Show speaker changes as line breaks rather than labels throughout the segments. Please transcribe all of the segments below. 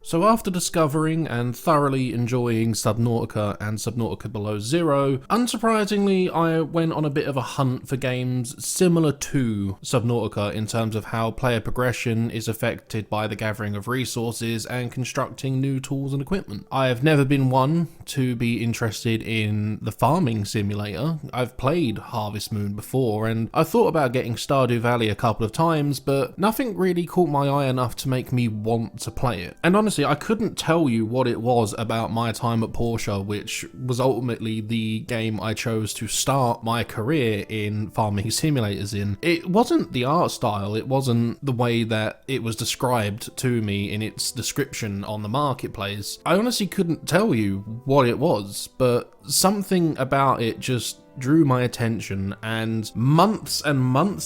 So after discovering and thoroughly enjoying Subnautica and Subnautica Below Zero, unsurprisingly I went on a bit of a hunt for games similar to Subnautica in terms of how player progression is affected by the gathering of resources and constructing new tools and equipment. I have never been one to be interested in the farming simulator. I've played Harvest Moon before and I thought about getting Stardew Valley a couple of times, but nothing really caught my eye enough to make me want to play it. And honestly, I couldn't tell you what it was about My Time at Portia, which was ultimately the game I chose to start my career in farming simulators in. It wasn't the art style, it wasn't the way that it was described to me in its description on the marketplace. I honestly couldn't tell you what it was, but something about it just drew my attention, and months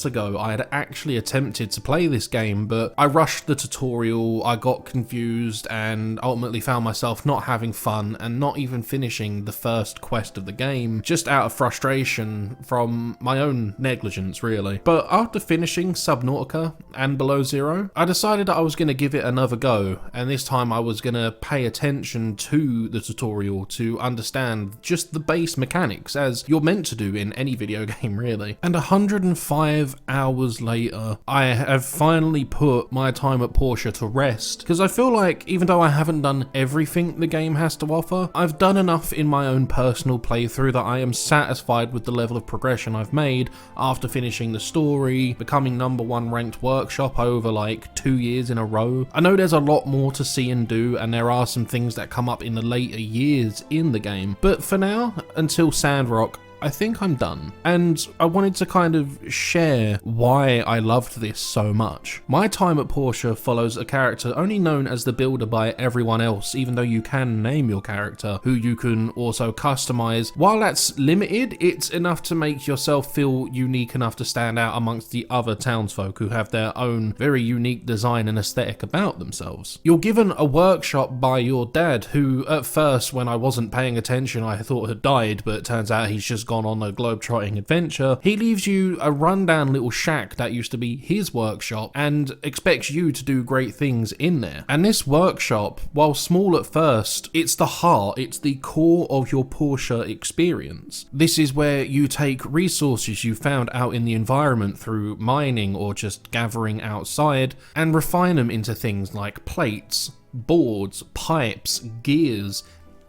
ago I had actually attempted to play this game, but I rushed the tutorial, I got confused and ultimately found myself not having fun and not even finishing the first quest of the game, just out of frustration from my own negligence really. But after finishing Subnautica and Below Zero, I decided that I was going to give it another go, and this time I was going to pay attention to the tutorial to understand just the base mechanics, as you're meant to do in any video game really. And 105 hours later, I have finally put My Time at Portia to rest, because I feel like even though I haven't done everything the game has to offer, I've done enough in my own personal playthrough that I am satisfied with the level of progression I've made after finishing the story, becoming #1 ranked workshop over like 2 years in a row. I know there's a lot more to see and do, and there are some things that come up in the later years in the game, but for now, until Sandrock, I think I'm done. And I wanted to kind of share why I loved this so much. My Time at Portia follows a character only known as the Builder by everyone else, even though you can name your character, who you can also customize. While that's limited, it's enough to make yourself feel unique enough to stand out amongst the other townsfolk who have their own very unique design and aesthetic about themselves. You're given a workshop by your dad, who at first, when I wasn't paying attention, I thought had died, but it turns out he's just gone on a globe-trotting adventure. He leaves you a rundown little shack that used to be his workshop and expects you to do great things in there. And this workshop, while small at first, it's the heart, it's the core of your Portia experience. This is where you take resources you found out in the environment through mining or just gathering outside and refine them into things like plates, boards, pipes, gears,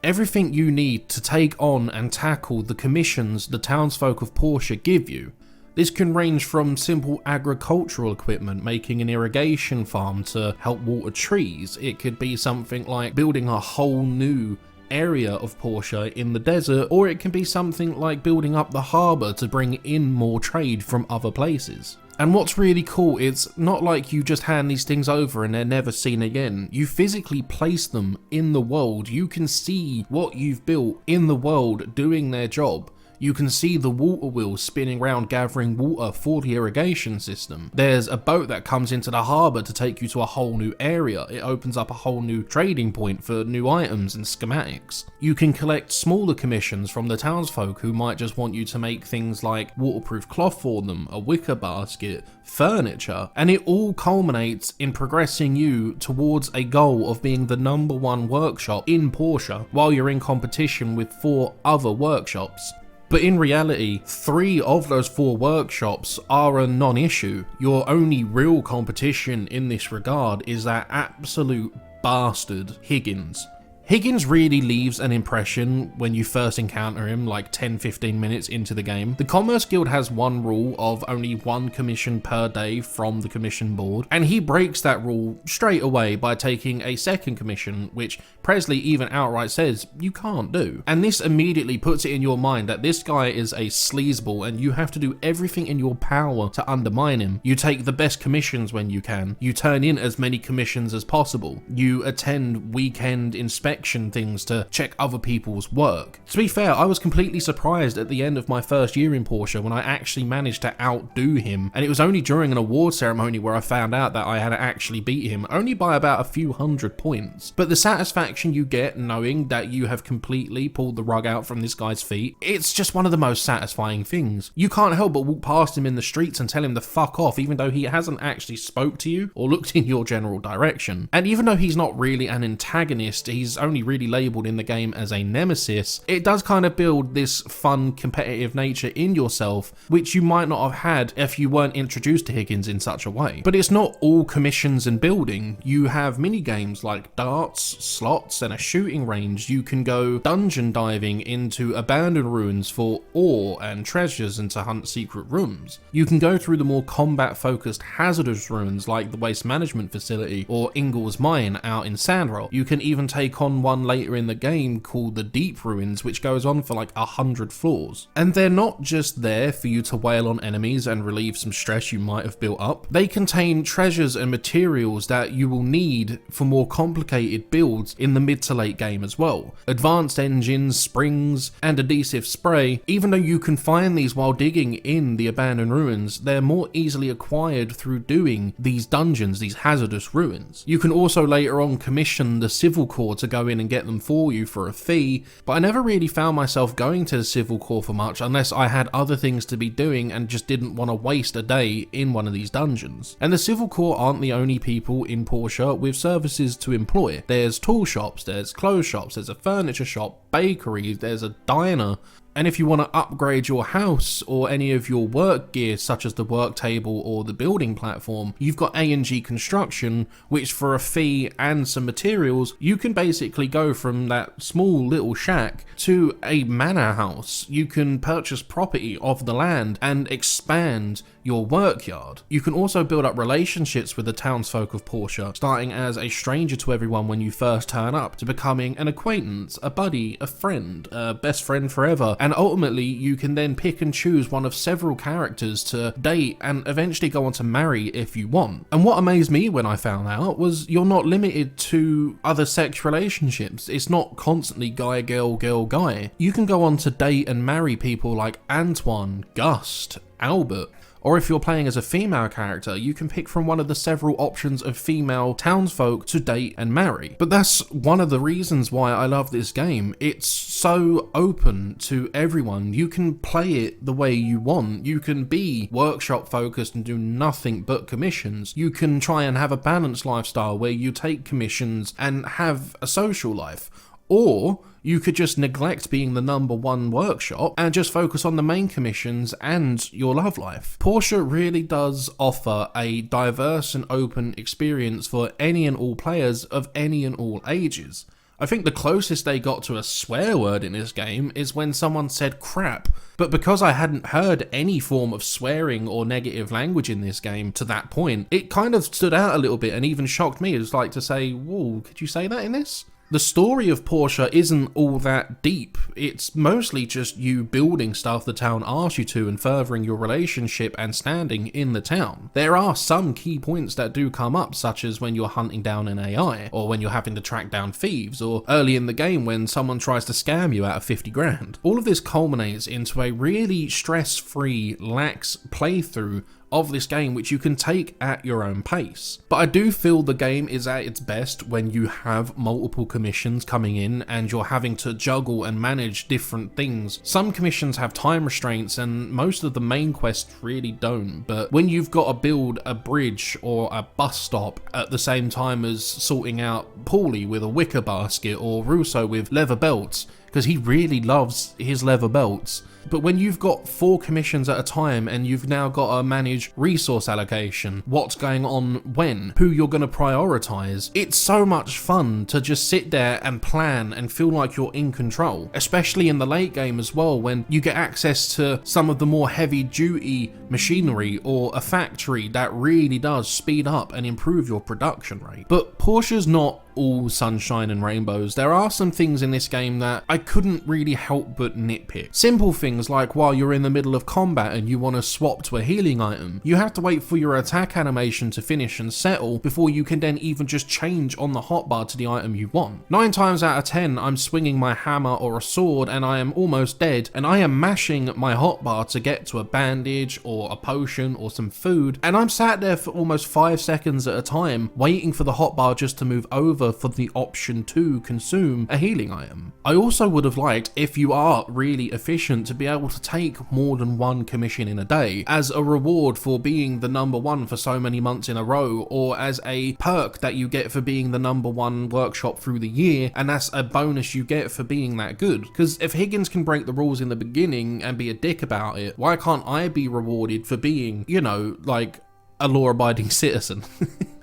everything you need to take on and tackle the commissions the townsfolk of Portia give you. This can range from simple agricultural equipment, making an irrigation farm to help water trees. It could be something like building a whole new area of Portia in the desert, or it can be something like building up the harbour to bring in more trade from other places. And what's really cool, it's not like you just hand these things over and they're never seen again. You physically place them in the world. You can see what you've built in the world doing their job. You can see the water wheels spinning around gathering water for the irrigation system. There's a boat that comes into the harbour to take you to a whole new area. It opens up a whole new trading point for new items and schematics. You can collect smaller commissions from the townsfolk who might just want you to make things like waterproof cloth for them, a wicker basket, furniture, and it all culminates in progressing you towards a goal of being the #1 workshop in Portia while you're in competition with 4 other workshops. But in reality, 3 of those 4 workshops are a non-issue. Your only real competition in this regard is that absolute bastard, Higgins. Higgins really leaves an impression when you first encounter him, like 10-15 minutes into the game. The Commerce Guild has one rule of only 1 commission per day from the commission board, and he breaks that rule straight away by taking a second commission, which Presley even outright says you can't do. And this immediately puts it in your mind that this guy is a sleazeball and you have to do everything in your power to undermine him. You take the best commissions when you can. You turn in as many commissions as possible. You attend weekend inspections inspection things to check other people's work. To be fair, I was completely surprised at the end of my first year in Portia when I actually managed to outdo him, and it was only during an award ceremony where I found out that I had actually beat him, only by about a few hundred points. But the satisfaction you get knowing that you have completely pulled the rug out from this guy's feet, it's just one of the most satisfying things. You can't help but walk past him in the streets and tell him to fuck off, even though he hasn't actually spoke to you or looked in your general direction. And even though he's not really an antagonist, he's only really labelled in the game as a nemesis, it does kind of build this fun competitive nature in yourself, which you might not have had if you weren't introduced to Higgins in such a way. But it's not all commissions and building. You have mini games like darts, slots, and a shooting range. You can go dungeon diving into abandoned ruins for ore and treasures and to hunt secret rooms. You can go through the more combat focused hazardous ruins like the waste management facility or Ingle's mine out in Sandrock. You can even take on one later in the game called the Deep Ruins, which goes on for like 100 floors. And they're not just there for you to wail on enemies and relieve some stress you might have built up. They contain treasures and materials that you will need for more complicated builds in the mid to late game as well. Advanced engines, springs, and adhesive spray. Even though you can find these while digging in the abandoned ruins, they're more easily acquired through doing these dungeons, these hazardous ruins. You can also later on commission the Civil Corps to go in and get them for you for a fee, but I never really found myself going to the Civil Corps for much unless I had other things to be doing and just didn't want to waste a day in one of these dungeons. And the Civil Corps aren't the only people in Portia with services to employ. There's tool shops, there's clothes shops, there's a furniture shop, bakery, there's a diner. And if you want to upgrade your house or any of your work gear, such as the work table or the building platform, you've got A&G Construction, which for a fee and some materials, you can basically go from that small little shack to a manor house. You can purchase property off the land and expand your work yard. You can also build up relationships with the townsfolk of Portia, starting as a stranger to everyone when you first turn up, to becoming an acquaintance, a buddy, a friend, a best friend forever. And ultimately, you can then pick and choose one of several characters to date and eventually go on to marry if you want. And what amazed me when I found out was you're not limited to other sex relationships. It's not constantly guy, girl, girl, guy. You can go on to date and marry people like Antoine, Gust, Albert. Or if you're playing as a female character, you can pick from one of the several options of female townsfolk to date and marry. But that's one of the reasons why I love this game. It's so open to everyone. You can play it the way you want. You can be workshop focused and do nothing but commissions. You can try and have a balanced lifestyle where you take commissions and have a social life. Or you could just neglect being the #1 workshop and just focus on the main commissions and your love life. Portia really does offer a diverse and open experience for any and all players of any and all ages. I think the closest they got to a swear word in this game is when someone said crap, but because I hadn't heard any form of swearing or negative language in this game to that point, it kind of stood out a little bit and even shocked me. It was like to say, whoa, could you say that in this? The story of Portia isn't all that deep. It's mostly just you building stuff the town asks you to and furthering your relationship and standing in the town. There are some key points that do come up, such as when you're hunting down an AI, or when you're having to track down thieves, or early in the game when someone tries to scam you out of 50 grand. All of this culminates into a really stress-free, lax playthrough of this game, which you can take at your own pace. But I do feel the game is at its best when you have multiple commissions coming in and you're having to juggle and manage different things. Some commissions have time restraints and most of the main quests really don't, but when you've got to build a bridge or a bus stop at the same time as sorting out Paulie with a wicker basket or Russo with leather belts, because he really loves his leather belts. But when you've got 4 commissions at a time and you've now got to manage resource allocation, what's going on when, who you're going to prioritize, it's so much fun to just sit there and plan and feel like you're in control, especially in the late game as well, when you get access to some of the more heavy duty machinery or a factory that really does speed up and improve your production rate. But Portia's not all sunshine and rainbows. There are some things in this game that I couldn't really help but nitpick. Simple things like while you're in the middle of combat and you want to swap to a healing item, you have to wait for your attack animation to finish and settle before you can then even just change on the hotbar to the item you want. 9 times out of 10, I'm swinging my hammer or a sword and I am almost dead, and I am mashing my hotbar to get to a bandage or a potion or some food, and I'm sat there for almost 5 seconds at a time waiting for the hotbar just to move over for the option to consume a healing item. I also would have liked, if you are really efficient, to be able to take more than one commission in a day as a reward for being the number one for so many months in a row, or as a perk that you get for being the number one workshop through the year, and that's a bonus you get for being that good. Because if Higgins can break the rules in the beginning and be a dick about it, why can't I be rewarded for being, you know, like a law-abiding citizen?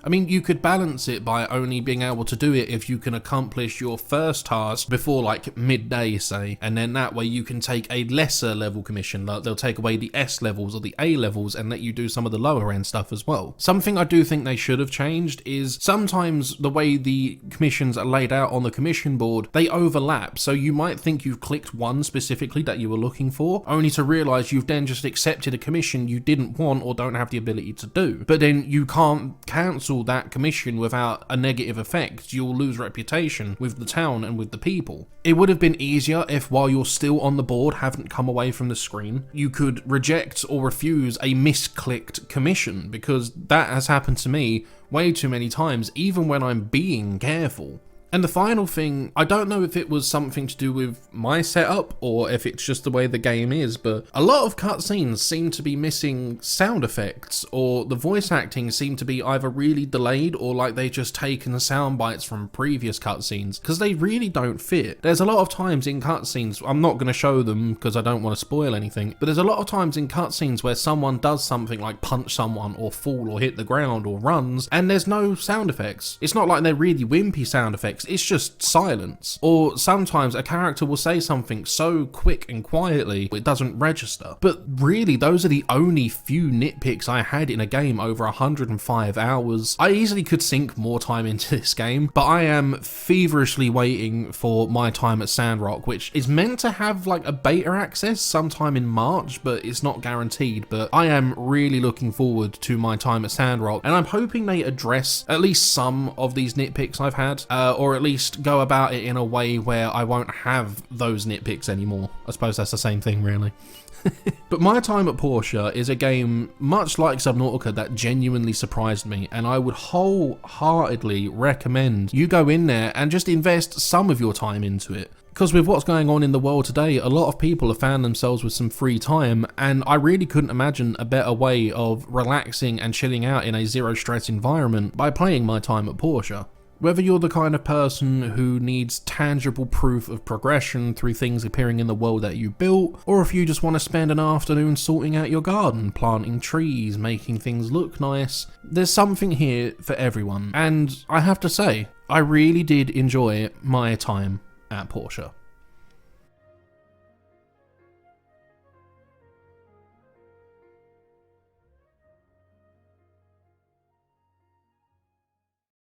I mean, you could balance it by only being able to do it if you can accomplish your first task before like midday, say, and then that way you can take a lesser level commission. Like they'll take away the S levels or the A levels and let you do some of the lower end stuff as well. Something I do think they should have changed is sometimes the way the commissions are laid out on the commission board, they overlap. So you might think you've clicked one specifically that you were looking for, only to realize you've then just accepted a commission you didn't want or don't have the ability to do. But then you can't cancel that commission without a negative effect. You'll lose reputation with the town and with the people. It would have been easier if, while you're still on the board, haven't come away from the screen, you could reject or refuse a misclicked commission, because that has happened to me way too many times, even when I'm being careful. And the final thing, I don't know if it was something to do with my setup or if it's just the way the game is, but a lot of cutscenes seem to be missing sound effects, or the voice acting seemed to be either really delayed or like they just taken sound bites from previous cutscenes, because they really don't fit. There's a lot of times in cutscenes, I'm not going to show them because I don't want to spoil anything, but there's a lot of times in cutscenes where someone does something like punch someone or fall or hit the ground or runs, and there's no sound effects. It's not like they're really wimpy sound effects. It's just silence. Or sometimes a character will say something so quick and quietly it doesn't register. But really, those are the only few nitpicks I had in a game over 105 hours. I easily could sink more time into this game, but I am feverishly waiting for mytimeatsandrock, which is meant to have like a beta access sometime in March, but it's not guaranteed. But I am really looking forward to mytimeatsandrock, and I'm hoping they address at least some of these nitpicks I've had, or at least go about it in a way where I won't have those nitpicks anymore. I suppose that's the same thing, really. But My Time at Portia is a game much like Subnautica that genuinely surprised me, and I would wholeheartedly recommend you go in there and just invest some of your time into it. Because with what's going on in the world today, a lot of people have found themselves with some free time, and I really couldn't imagine a better way of relaxing and chilling out in a zero stress environment by playing My Time at Portia. Whether you're the kind of person who needs tangible proof of progression through things appearing in the world that you built, or if you just want to spend an afternoon sorting out your garden, planting trees, making things look nice, there's something here for everyone. And I have to say, I really did enjoy my time at Portia.